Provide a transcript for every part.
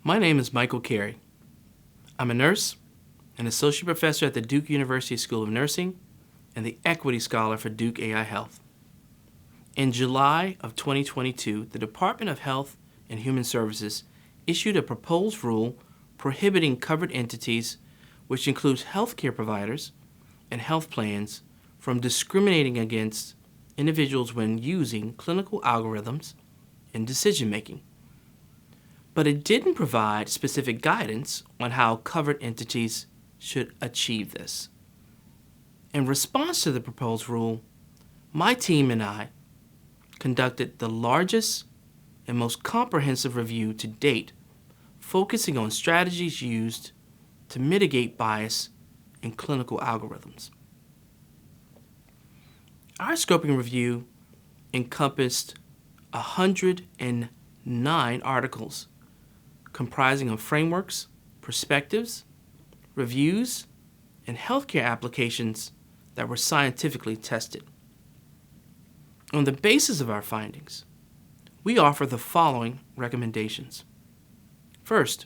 My name is Michael Cary. I'm a nurse, an associate professor at the Duke University School of Nursing, and the Equity Scholar for Duke AI Health. In July of 2022, the Department of Health and Human Services issued a proposed rule prohibiting covered entities, which includes healthcare providers and health plans, from discriminating against individuals when using clinical algorithms in decision-making. But it didn't provide specific guidance on how covered entities should achieve this. In response to the proposed rule, my team and I conducted the largest and most comprehensive review to date, focusing on strategies used to mitigate bias in clinical algorithms. Our scoping review encompassed 109 articles comprising of frameworks, perspectives, reviews, and healthcare applications that were scientifically tested. On the basis of our findings, we offer the following recommendations. First,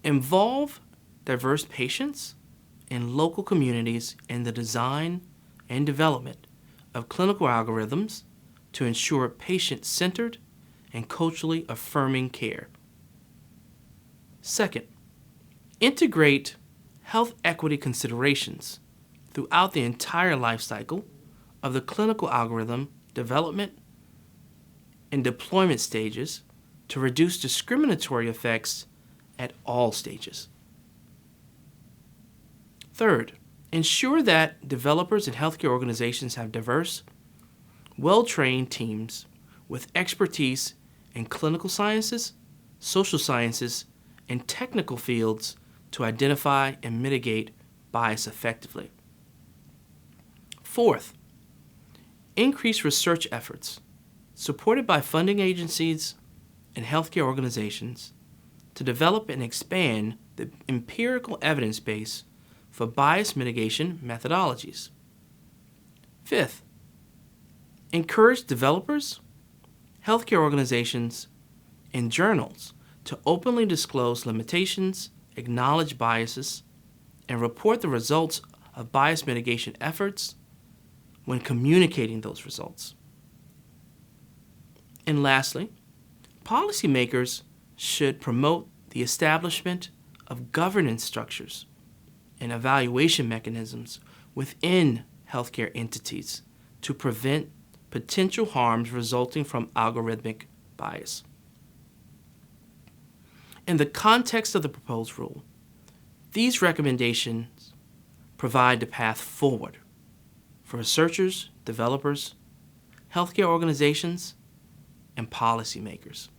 involve diverse patients and local communities in the design and development of clinical algorithms to ensure patient-centered and culturally affirming care. Second, integrate health equity considerations throughout the entire life cycle of the clinical algorithm development and deployment stages to reduce discriminatory effects at all stages. Third, ensure that developers and healthcare organizations have diverse, well-trained teams with expertise in clinical sciences, social sciences, and technical fields to identify and mitigate bias effectively. Fourth, increase research efforts supported by funding agencies and healthcare organizations to develop and expand the empirical evidence base for bias mitigation methodologies. Fifth, encourage developers, healthcare organizations, and journals to openly disclose limitations, acknowledge biases, and report the results of bias mitigation efforts when communicating those results. And lastly, policymakers should promote the establishment of governance structures and evaluation mechanisms within healthcare entities to prevent potential harms resulting from algorithmic bias. In the context of the proposed rule, these recommendations provide the path forward for researchers, developers, healthcare organizations, and policymakers.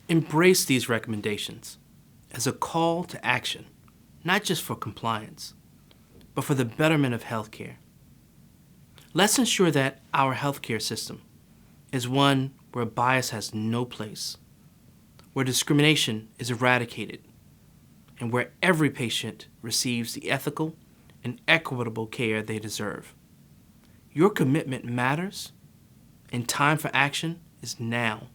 Embrace these recommendations as a call to action, not just for compliance, but for the betterment of healthcare. Let's ensure that our healthcare system is one where bias has no place, where discrimination is eradicated, and where every patient receives the ethical and equitable care they deserve. Your commitment matters, and time for action is now.